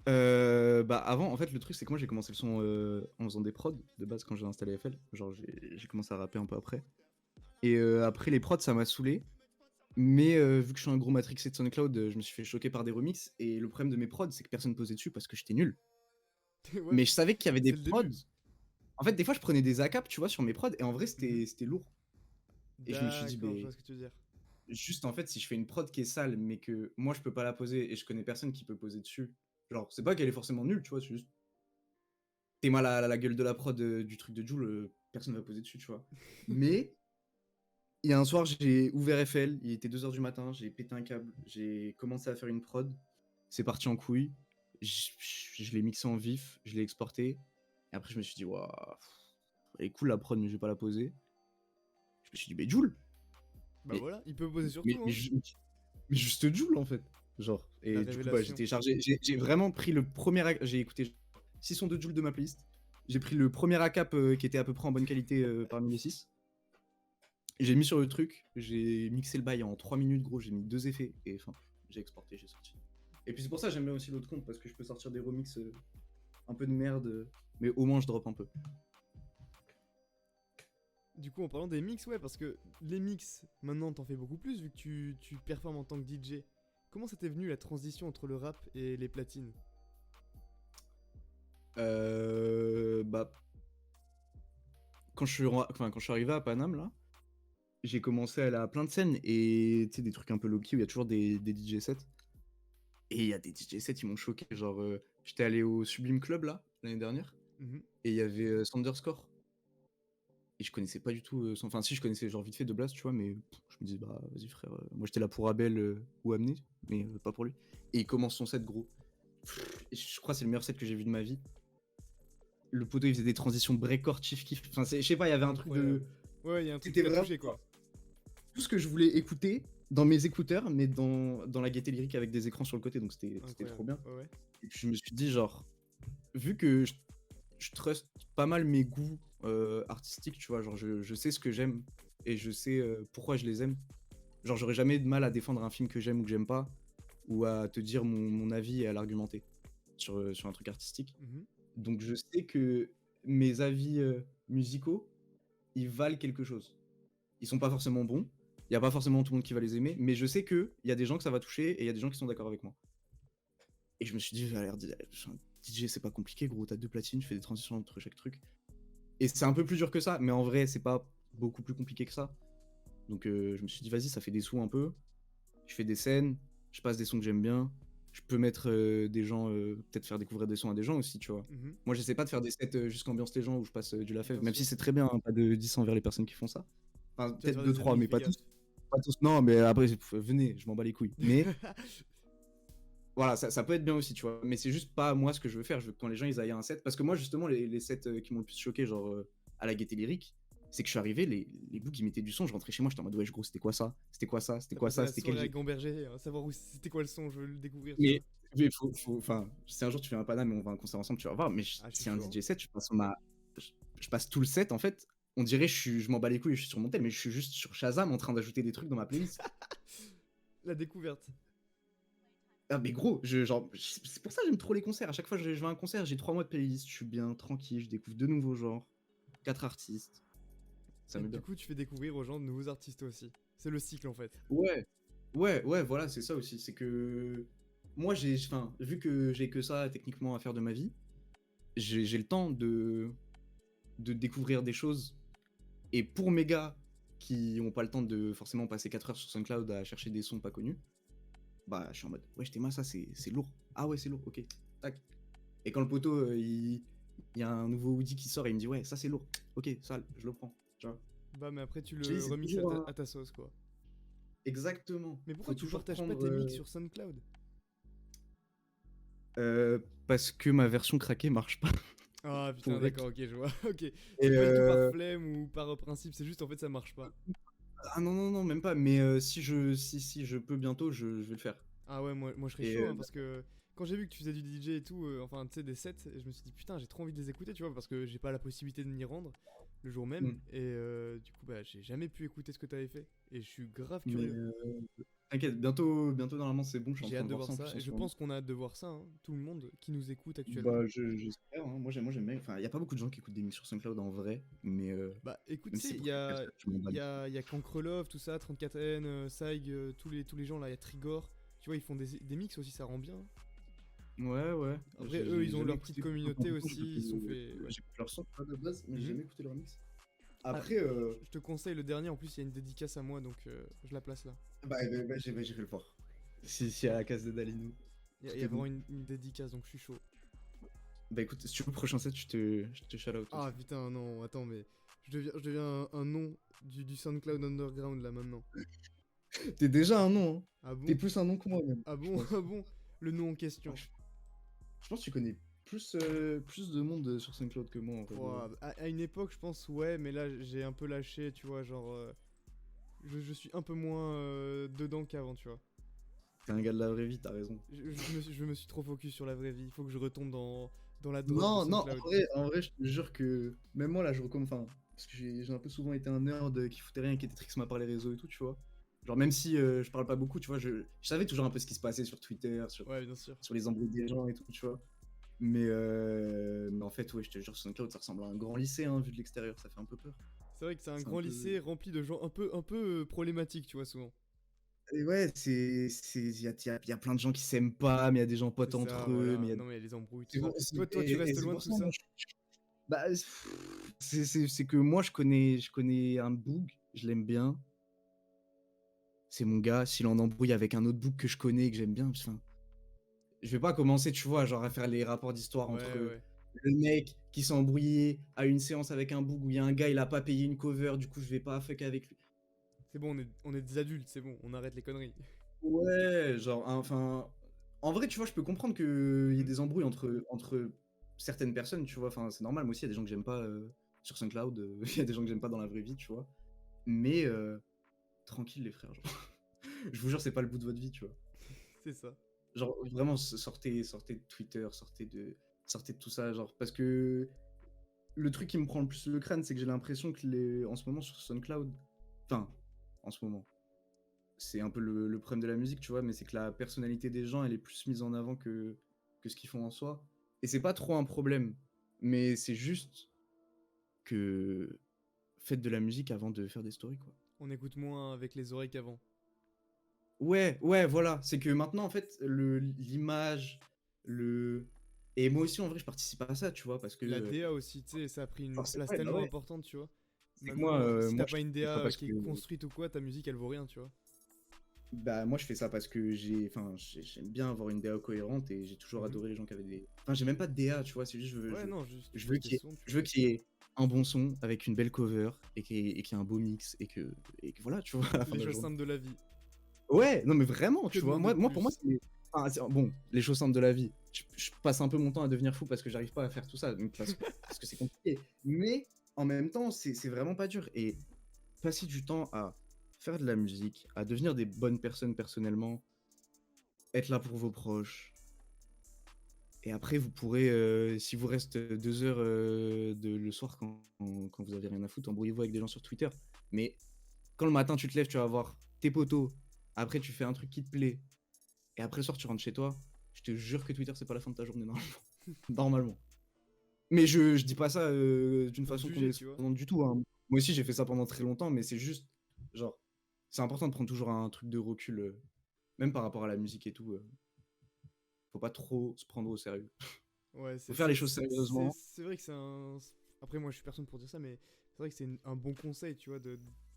Bah avant, en fait, le truc c'est que moi j'ai commencé le son en faisant des prods de base quand j'ai installé FL. Genre j'ai commencé à rapper un peu après. Et après les prods ça m'a saoulé. Mais vu que je suis un gros matrixé de SoundCloud, je me suis fait choquer par des remixes. Et le problème de mes prods c'est que personne posait dessus parce que j'étais nul. Ouais, Mais je savais qu'il y avait des c'est le prods. début. En fait, des fois je prenais des ACAP, tu vois, sur mes prods. Et en vrai c'était lourd. Et je me suis dit, D'accord, je mais vois ce que tu veux dire. juste en fait, si je fais une prod qui est sale, mais que moi je peux pas la poser et je connais personne qui peut poser dessus, genre, c'est pas qu'elle est forcément nulle, tu vois, c'est juste. T'es mal à la gueule de la prod du truc de Jul, personne va poser dessus, tu vois. Mais il y a un soir, j'ai ouvert FL, il était 2h du matin, j'ai pété un câble, j'ai commencé à faire une prod, c'est parti en couille, je l'ai mixé en vif, je l'ai exporté, et après je me suis dit, waouh, elle est cool la prod, mais je vais pas la poser. Je me suis dit, mais Jul! Bah Mais- voilà, il peut poser sur mais, tout. mais Hein. mais juste Joule en fait, genre. Et La du coup bah, révélation. j'ai téléchargé, j'ai vraiment pris le premier j'ai écouté 6 sons de Joule de ma playlist, j'ai pris le premier ACAP qui était à peu près en bonne qualité parmi les 6, j'ai mis sur le truc, j'ai mixé le bail en 3 minutes gros, j'ai mis 2 effets et enfin j'ai exporté, j'ai sorti. Et puis c'est pour ça que j'aime bien aussi l'autre compte parce que je peux sortir des remixes un peu de merde, mais au moins je drop un peu. Du coup, en parlant des mix, ouais, parce que les mix, maintenant t'en fais beaucoup plus vu que tu performes en tant que DJ. Comment ça t'est venu la transition entre le rap et les platines? Bah quand je suis arrivé à Paname là, j'ai commencé à aller à plein de scènes et tu sais des trucs un peu low-key où il y a toujours des DJ sets. Et il y a des DJ sets qui m'ont choqué, genre j'étais allé au Sublime Club là l'année dernière Mhm. et il y avait Sanderscore. Et je connaissais pas du tout enfin si je connaissais genre vite fait de Blast, tu vois, mais je me disais bah vas-y frère, moi j'étais là pour Abel ou Amné, mais pas pour lui. Et il commence son set gros. Et je crois que c'est le meilleur set que j'ai vu de ma vie. Le poteau il faisait des transitions breakcore, chief kiff. Enfin je sais pas, il y avait un truc de Incroyable. Ouais, il y a un truc qui C'était t'a vraiment touché quoi. tout ce que je voulais écouter dans mes écouteurs, mais dans la gaieté lyrique avec des écrans sur le côté, donc c'était Incroyable. trop bien. Ouais, ouais. Et puis je me suis dit, genre, vu que je trust pas mal mes goûts artistiques, tu vois, genre je sais ce que j'aime et je sais pourquoi je les aime. Genre, j'aurais jamais de mal à défendre un film que j'aime ou que j'aime pas, ou à te dire mon avis et à l'argumenter sur un truc artistique. Mhm. Donc je sais que mes avis musicaux, ils valent quelque chose. Ils sont pas forcément bons, il y a pas forcément tout le monde qui va les aimer, mais je sais que il y a des gens que ça va toucher et il y a des gens qui sont d'accord avec moi. Et je me suis dit, DJ c'est pas compliqué gros, t'as 2 platines, je fais des transitions entre chaque truc. Et c'est un peu plus dur que ça, mais en vrai c'est pas beaucoup plus compliqué que ça. Donc je me suis dit vas-y, ça fait des sous un peu, je fais des scènes, je passe des sons que j'aime bien, je peux mettre des gens, peut-être faire découvrir des sons à des gens aussi, tu vois. Mhm. Moi j'essaie pas de faire des sets juste ambiance les gens où je passe du Lafèvre, Bien même sûr. si c'est très bien, hein, pas de 10 envers les personnes qui font ça. Enfin, Tu vas peut-être faire 2-3, des mais pas efficaces. tous. Pas tous, non, mais après, venez, je m'en bats les couilles. Mais voilà, ça peut être bien aussi, tu vois. Mais c'est juste pas moi ce que je veux faire. Je veux que quand les gens ils aillent à un set. Parce que moi, justement, les sets qui m'ont le plus choqué, genre à la gaieté lyrique, c'est que je suis arrivé, les boucs qui mettaient du son, je rentrais chez moi, j'étais en mode, wesh, gros, c'était quoi ça? C'était quoi ça? C'était T'as quoi passé ça? la C'était soirée quel. avec Gamberger, savoir où c'était quoi le son, je veux le découvrir. tu Mais enfin, si un jour tu viens à Paname et on va à un concert ensemble, tu vas voir. Mais Ah, je suis si un chaud. DJ set, je passe tout le set, en fait. On dirait je m'en bats les couilles, je suis sur mon tel, mais je suis juste sur Shazam en train d'ajouter des trucs dans ma playlist. La découverte. Ah mais gros, c'est pour ça que j'aime trop les concerts. À chaque fois que je vais à un concert, j'ai 3 mois de playlist, je suis bien, tranquille, je découvre de nouveaux genres, 4 artistes. Ça Et me du bien. coup, tu fais découvrir aux gens de nouveaux artistes aussi. C'est le cycle en fait. Ouais, voilà, c'est ça aussi. C'est que moi, vu que j'ai que ça techniquement à faire de ma vie, j'ai le temps de découvrir des choses. Et pour mes gars qui ont pas le temps de forcément passer 4 heures sur SoundCloud à chercher des sons pas connus, bah je suis en mode ouais, Théma, ça c'est lourd. Ah ouais, c'est lourd, ok, tac. Et quand le poteau il y a un nouveau Woody qui sort et il me dit ouais, ça c'est lourd, ok, ça je le prends, tu vois. Bah, mais après, tu Je dis, le c'est remixes toujours un- à ta sauce, quoi. Exactement. Mais pourquoi Faut tu toujours partages pas prendre, tes mix sur SoundCloud? parce que ma version craquée marche pas. Ah putain, Pour d'accord, ok, je vois. Ok. Et C'est pas du tout par flemme ou par principe, c'est juste en fait ça marche pas. ah non, non, non, même pas. Mais si je peux bientôt, je vais le faire. Ah ouais, moi je serais Et chaud, hein, parce que quand j'ai vu que tu faisais du DJ et tout, enfin tu sais, des sets, je me suis dit putain, j'ai trop envie de les écouter, tu vois, parce que j'ai pas la possibilité de m'y rendre le jour même. Mm. Et du coup, bah j'ai jamais pu écouter ce que t'avais fait. Et je suis grave Mais curieux. t'inquiète, bientôt normalement c'est bon. Je suis en J'ai train hâte de de voir voir ça en ça. plus en Et ce je moment. pense qu'on a hâte de voir ça, hein, tout le monde qui nous écoute actuellement. Bah, j'espère. Hein. Moi j'aime bien. Enfin, il y a pas beaucoup de gens qui écoutent des mix sur SoundCloud en vrai, mais Bah écoute, même tu si sais, pour il y quelques a, personnes, je m'en bats les y a Cancrelove, tout ça, 34N, Saig, tous les gens là, il y a Trigor. Tu vois, ils font des mix aussi, ça rend bien. couilles. Ouais, ouais. Après, eux, ils ont jamais leur écouté petite communauté beaucoup, aussi, ils se sont fait. Ouais. J'écoute leur son pas de base, mais j'ai Mhm. jamais écouté leur mix. Ah, Après, je te conseille le dernier, en plus, il y a une dédicace à moi, donc je la place là. j'irai le voir. Si à la case de Dalinou. Il y a C'était vraiment bon. une dédicace, donc je suis chaud. Bah écoute, si tu veux le prochain set, je te shout out. Ah putain, non, attends, mais je deviens un nom du SoundCloud Underground là maintenant. T'es déjà un nom, hein. Ah T'es bon? plus un nom que moi même. Ah je bon? pense. Ah bon? Le nom en question. Je pense que tu connais plus de monde sur SoundCloud que moi en fait. Ouah, à une époque, je pense, ouais, mais là, j'ai un peu lâché, tu vois, genre. Je suis un peu moins dedans qu'avant, tu vois. T'es un gars de la vraie vie, t'as raison. Je me suis trop focus sur la vraie vie. Il faut que je retombe dans la drogue Non, de non, SoundCloud. en vrai, je te jure que même moi là, je recommande. Enfin, parce que j'ai un peu souvent été un nerd qui foutait rien, qui était triste par les réseaux et tout, tu vois. Genre, même si je parle pas beaucoup, tu vois, je savais toujours un peu ce qui se passait sur Twitter, Ouais, bien sûr. sur les embrouilles des gens et tout, tu vois. Mais en fait, ouais, je te jure, SoundCloud, ça ressemble à un grand lycée, hein, vu de l'extérieur, ça fait un peu peur. C'est vrai que c'est un C'est un grand peu- lycée rempli de gens un peu problématiques, tu vois, souvent. Et ouais, y a plein de gens qui s'aiment pas, mais il y a des gens potes C'est ça, entre eux, voilà. mais il y a Non, mais les embrouilles, tout c'est ça. pour- c'est- Toi, tu et restes c'est loin de pour tout ça, ça? moi, bah, c'est que moi, je connais un boug, je l'aime bien. C'est mon gars, s'il en embrouille avec un autre boug que je connais et que j'aime bien, enfin, je vais pas commencer, tu vois, genre à faire les rapports d'histoire Ouais, entre ouais. le mec qui s'est embrouillé à une séance avec un boug où il y a un gars, il a pas payé une cover, du coup, je vais pas fuck avec lui. C'est bon, on est des adultes, c'est bon, on arrête les conneries. Ouais, genre, enfin, en vrai, tu vois, je peux comprendre qu'il y ait Mhm. des embrouilles entre certaines personnes, tu vois, enfin, c'est normal, moi aussi, il y a des gens que j'aime pas sur SoundCloud, il y a des gens que j'aime pas dans la vraie vie, tu vois, mais tranquille, les frères, genre, je vous jure, c'est pas le bout de votre vie, tu vois. C'est ça. Genre, vraiment, sortez de Twitter, sortez de tout ça, genre, parce que le truc qui me prend le plus le crâne, c'est que j'ai l'impression que en ce moment, sur SoundCloud, enfin, en ce moment, c'est un peu le problème de la musique, tu vois, mais c'est que la personnalité des gens, elle est plus mise en avant que ce qu'ils font en soi. Et c'est pas trop un problème, mais c'est juste que faites de la musique avant de faire des stories, quoi. On écoute moins avec les oreilles qu'avant. Ouais, voilà. C'est que maintenant, en fait, l'image, le... Et moi aussi, en vrai, je participe à ça, tu vois, parce que... La DA aussi, tu sais, ça a pris une forcément, place ouais, bah tellement ouais. importante, tu vois. C'est que moi, Maintenant, si moi, t'as je pas une fais ça DA parce qui que... est construite ou quoi, ta musique elle vaut rien, tu vois. Bah, moi, je fais ça parce que j'aime bien avoir une DA cohérente et j'ai toujours Mhm. adoré les gens qui avaient des... Enfin, j'ai même pas de DA, tu vois, c'est juste, Ouais, non, juste. je veux tes qu'il y ait, sons, tu je veux qu'il y ait un bon son avec une belle cover et qu'il y ait un beau mix et que voilà, tu vois, à la fin Les de la choses journée. simples de la vie. Ouais, non, mais vraiment, Que tu vois, demander de moi pour moi, plus? c'est... enfin, bon, les choses simples de la vie. Je passe un peu mon temps à devenir fou parce que j'arrive pas à faire tout ça, donc parce que c'est compliqué. Mais en même temps, c'est vraiment pas dur. Et passer du temps à faire de la musique, à devenir des bonnes personnes personnellement, être là pour vos proches. Et après, vous pourrez, si vous reste 2 heures le soir quand vous avez rien à foutre, embrouillez-vous avec des gens sur Twitter. Mais quand le matin tu te lèves, tu vas voir tes potos, après tu fais un truc qui te plaît, et après le soir tu rentres chez toi, je te jure que Twitter c'est pas la fin de ta journée normalement. Normalement. Mais je dis pas ça d'une Pour te façon juger, tu vois. condescendante du tout, hein. Moi aussi j'ai fait ça pendant très longtemps, mais c'est juste, genre, c'est important de prendre toujours un truc de recul, même par rapport à la musique et tout. Faut pas trop se prendre au sérieux. Ouais, Faut faire les choses sérieusement. c'est vrai que c'est un. Après, moi, je suis personne pour dire ça, mais c'est vrai que c'est un bon conseil, tu vois,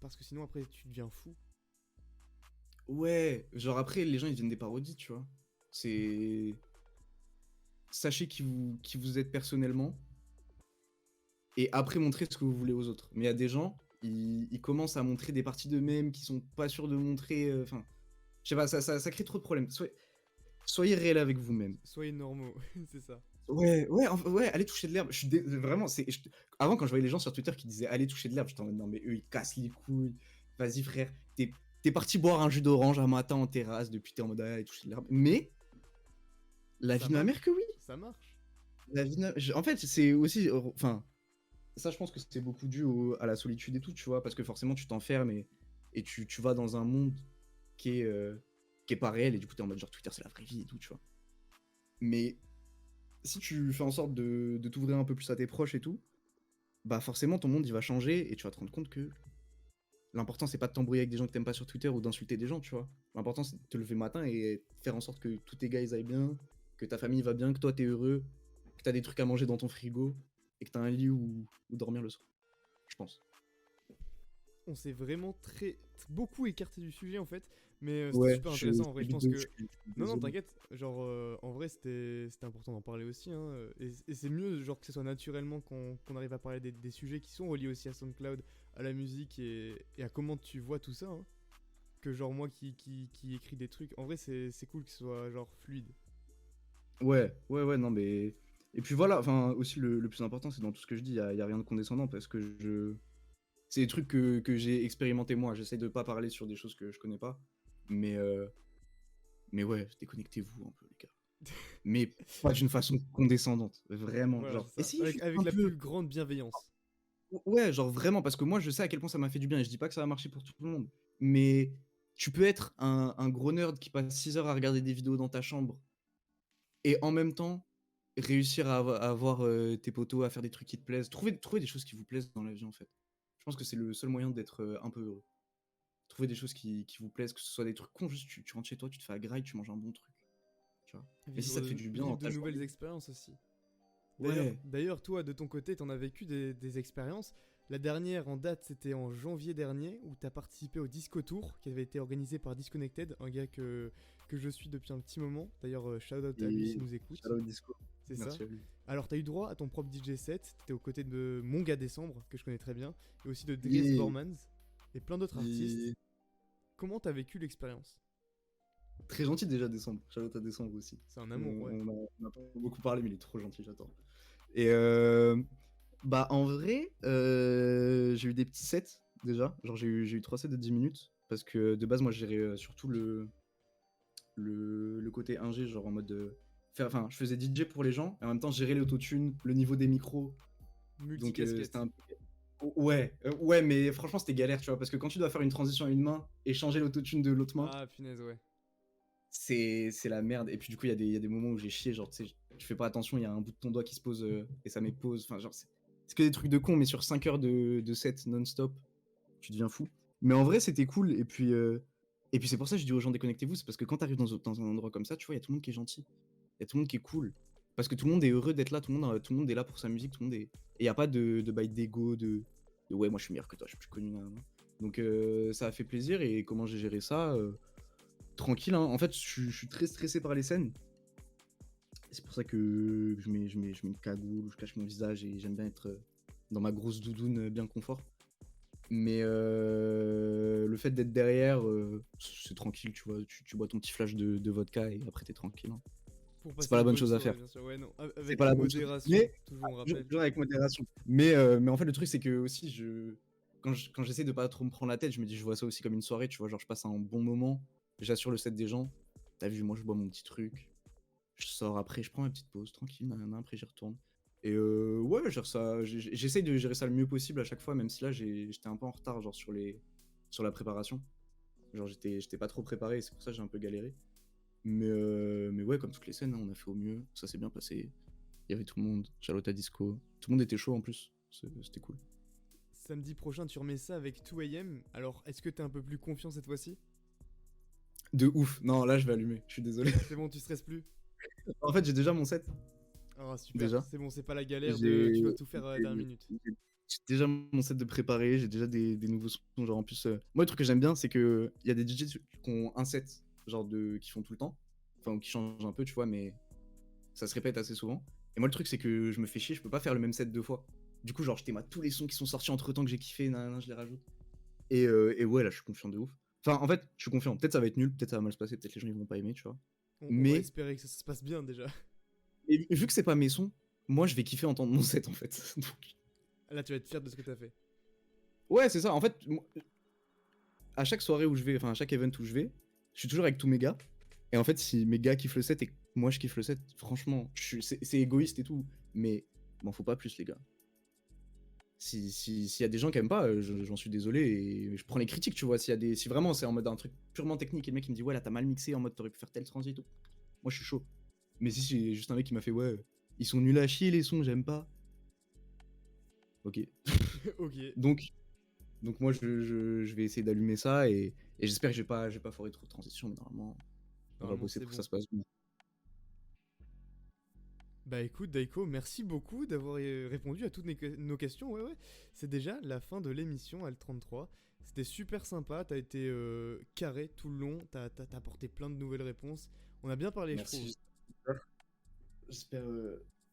parce que sinon, après, tu deviens fou. Ouais, genre après, les gens, ils viennent des parodies, tu vois. C'est... Sachez qui vous êtes personnellement, et après, montrez ce que vous voulez aux autres. Mais il y a des gens, ils commencent à montrer des parties d'eux-mêmes qui sont pas sûrs de montrer... Enfin, je sais pas, ça crée trop de problèmes. Soyez réel avec vous-même. Soyez normaux, c'est ça. Ouais, allez toucher de l'herbe. Vraiment, avant, quand je voyais les gens sur Twitter qui disaient allez toucher de l'herbe, j'étais en mode non, mais eux, ils cassent les couilles. Vas-y, frère, t'es parti boire un jus d'orange un matin en terrasse, depuis t'es en mode allez toucher de l'herbe. Mais, la Ça vie de ma marche. mère, que oui. Ça marche. En fait, c'est aussi. Enfin, ça, je pense que c'est beaucoup dû à la solitude et tout, tu vois, parce que forcément, tu t'enfermes et tu vas dans un monde qui est pas réel, et du coup, t'es en mode genre Twitter, c'est la vraie vie et tout, tu vois. Mais si tu fais en sorte de t'ouvrir un peu plus à tes proches et tout, bah forcément ton monde il va changer et tu vas te rendre compte que l'important c'est pas de t'embrouiller avec des gens que t'aimes pas sur Twitter ou d'insulter des gens, tu vois. L'important c'est de te lever le matin et faire en sorte que tous tes gars ils aillent bien, que ta famille va bien, que toi t'es heureux, que t'as des trucs à manger dans ton frigo et que t'as un lit où dormir le soir, je pense. On s'est vraiment beaucoup écarté du sujet en fait, mais c'était Ouais, super intéressant. En vrai, je pense je que suis non, désolé. t'inquiète. Genre, en vrai, c'était important d'en parler aussi. Hein, et c'est mieux, genre, que ce soit naturellement qu'on arrive à parler des sujets qui sont reliés aussi à SoundCloud, à la musique et à comment tu vois tout ça. Hein, que genre, moi qui écris des trucs. En vrai, c'est cool que ce soit genre fluide. Ouais, non, mais. Et puis voilà, enfin, aussi le plus important, c'est dans tout ce que je dis, y a rien de condescendant parce que c'est des trucs que j'ai expérimenté moi. J'essaie de pas parler sur des choses que je connais pas. Mais, mais ouais, déconnectez-vous un peu, les gars. Mais pas d'une façon condescendante, vraiment. Voilà, Genre, c'est ça. essayez Avec, juste avec un la peu. plus grande bienveillance. Ouais, genre vraiment, parce que moi, je sais à quel point ça m'a fait du bien et je dis pas que ça va marcher pour tout le monde. Mais tu peux être un gros nerd qui passe 6 heures à regarder des vidéos dans ta chambre et en même temps réussir à avoir tes potos, à faire des trucs qui te plaisent. Trouver des choses qui vous plaisent dans la vie, en fait. Je pense que c'est le seul moyen d'être un peu heureux. Trouver des choses qui vous plaisent, que ce soit des trucs cons, juste tu rentres chez toi, tu te fais à graille, tu manges un bon truc. Tu vois. Et si ça te fait du bien Vivre dans de ta nouvelles journée. expériences aussi. Ouais. D'ailleurs, toi, de ton côté, t'en as vécu des expériences. La dernière en date, c'était en janvier dernier, où t'as participé au Disco Tour, qui avait été organisé par Disconnected, un gars que je suis depuis un petit moment. D'ailleurs, shout out à lui Et s'il nous écoute. shout out Disco. C'est ça. Merci à lui. Alors, t'as eu droit à ton propre DJ set. T'étais aux côtés de mon gars Décembre, que je connais très bien, et aussi de Dries Yeah. Bormans, et plein d'autres artistes. Et Comment t'as vécu l'expérience? très gentil déjà Décembre. Shout out à Décembre aussi. C'est un amour, ouais. On a pas beaucoup parlé, mais il est trop gentil, j'adore. Et bah en vrai, j'ai eu des petits sets déjà. Genre j'ai eu 3 sets de 10 minutes. Parce que de base, moi, je gérais surtout le côté ingé, genre en mode enfin, je faisais DJ pour les gens, et en même temps, je gérais l'autotune, le niveau des micros. Donc Multicasquette. c'était un peu. Ouais, mais franchement, c'était galère, tu vois. Parce que quand tu dois faire une transition à une main et changer l'autotune de l'autre main, Ah, punaise, ouais. c'est la merde. Et puis du coup, il y a des moments où j'ai chié, genre, tu sais, tu fais pas attention, il y a un bout de ton doigt qui se pose et ça met pause. Enfin, genre, c'est que des trucs de con, mais sur 5 heures de set non-stop, tu deviens fou. Mais en vrai, c'était cool. Et puis c'est pour ça que je dis aux gens déconnectez-vous, c'est parce que quand t'arrives dans un endroit comme ça, tu vois, il y a tout le monde qui est gentil. Il y a tout le monde qui est cool. Parce que tout le monde est heureux d'être là, tout le monde est là pour sa musique, tout le monde est. Et il n'y a pas de bail d'ego, de ouais, moi je suis meilleur que toi, je suis plus connu. Nan, nan. Donc ça a fait plaisir. Et comment j'ai géré ça tranquille, hein. En fait, je suis très stressé par les scènes. C'est pour ça que je mets une cagoule, je cache mon visage et j'aime bien être dans ma grosse doudoune bien confort. Mais le fait d'être derrière, c'est tranquille, tu vois. Tu bois ton petit flash de vodka et après t'es tranquille, hein. Pour C'est passer pas la une bonne bonne chose à soirée, faire. bien sûr. Ouais, non, C'est avec pas la bonne chose. modération, Mais toujours on rappelle. toujours avec modération. Mais en fait, le truc, c'est que aussi, quand j'essaie de pas trop me prendre la tête, je me dis, je vois ça aussi comme une soirée, tu vois. Genre, je passe un bon moment, j'assure le set des gens. T'as vu, moi, je bois mon petit truc. Je sors après, je prends ma petite pause, tranquille, nanana, après, j'y retourne. Et ouais, j'essaye de gérer ça le mieux possible à chaque fois, même si là, j'étais un peu en retard, genre, sur la préparation. Genre, j'étais pas trop préparé, et c'est pour ça que j'ai un peu galéré. Mais ouais, comme toutes les scènes, hein, on a fait au mieux, ça s'est bien passé. Il y avait tout le monde, Charlotte Disco. Tout le monde était chaud en plus, c'était cool. Samedi prochain, tu remets ça avec 2AM. Alors, est-ce que t'es un peu plus confiant cette fois-ci? De ouf, non, là je vais allumer, je suis désolé. C'est bon, tu stresses plus? En fait, j'ai déjà mon set. Ah, super, déjà. c'est bon, c'est pas la galère J'ai tu dois tout faire j'ai- dernière minute. j'ai déjà mon set de préparé, j'ai déjà des nouveaux sons. Genre en plus, moi le truc que j'aime bien, c'est que il y a des DJ qui ont un set, genre qui font tout le temps, enfin ou qui changent un peu, tu vois, mais ça se répète assez souvent. Et moi le truc c'est que je me fais chier, je peux pas faire le même set deux fois. Du coup, genre je tous les sons qui sont sortis entre temps que j'ai kiffé, nanana, je les rajoute. Et ouais, là je suis confiant de ouf. Enfin, en fait, je suis confiant. Peut-être ça va être nul, peut-être ça va mal se passer, peut-être les gens ils vont pas aimer, tu vois. On va Mais espérer que ça se passe bien déjà. et vu que c'est pas mes sons, moi je vais kiffer entendre mon set en fait. Donc, Là, tu vas être fier de ce que t'as fait. ouais, c'est ça. En fait, à chaque soirée où je vais, enfin à chaque event où je vais, je suis toujours avec tous mes gars. Et en fait, si mes gars kiffent le set et que moi je kiffe le set, franchement, c'est égoïste et tout, mais m'en faut pas plus, les gars. S'il y a des gens qui aiment pas, j'en suis désolé et je prends les critiques, tu vois. Si vraiment c'est en mode un truc purement technique et le mec il me dit ouais là t'as mal mixé, en mode t'aurais pu faire tel transit et tout, moi je suis chaud. Mais si c'est juste un mec qui m'a fait ouais, ils sont nuls à chier les sons, j'aime pas. Ok. Ok. Donc moi je vais essayer d'allumer ça et j'espère que je vais pas foirer trop de transition, mais normalement on va Normalement, bosser c'est pour que bon. ça se passe bien. Bah écoute Daiko, merci beaucoup d'avoir répondu à toutes nos questions. Ouais ouais, c'est déjà la fin de l'émission L33. C'était super sympa, t'as été carré tout le long, t'as apporté plein de nouvelles réponses. On a bien parlé je trouve. Merci. J'espère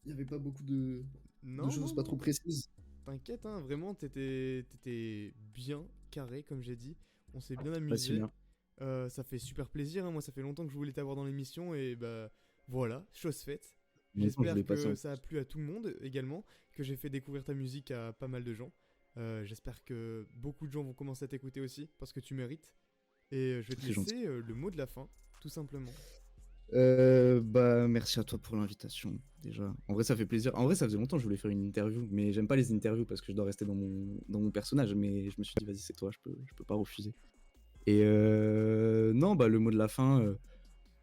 il y avait pas beaucoup de Non choses non pas trop non, précises. t'inquiète hein, vraiment t'étais bien carré comme j'ai dit. On s'est bien Bah, c'est amusé. bien. Ça fait super plaisir, hein. Moi ça fait longtemps que je voulais t'avoir dans l'émission et bah voilà, chose faite. Longtemps que je J'espère voulais passer que en ça a plu à tout le monde également, que j'ai fait découvrir ta musique à pas mal de gens. J'espère que beaucoup de gens vont commencer à t'écouter aussi, parce que tu mérites. Et je vais te C'est gentil. laisser le mot de la fin, tout simplement. Bah merci à toi pour l'invitation déjà. En vrai ça fait plaisir. En vrai ça faisait longtemps que je voulais faire une interview, mais j'aime pas les interviews parce que je dois rester dans mon personnage. Mais je me suis dit vas-y c'est toi, je peux pas refuser. Et non bah le mot de la fin,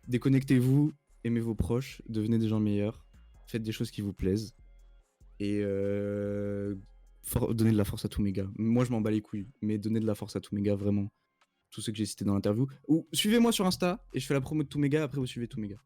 déconnectez-vous, aimez vos proches, devenez des gens meilleurs, faites des choses qui vous plaisent et donnez de la force à tous mes gars. Moi je m'en bats les couilles, mais donnez de la force à tous mes gars vraiment. Tous ceux que j'ai cités dans l'interview. Ou suivez-moi sur Insta et je fais la promo de tous mes gars, après vous suivez tous mes gars.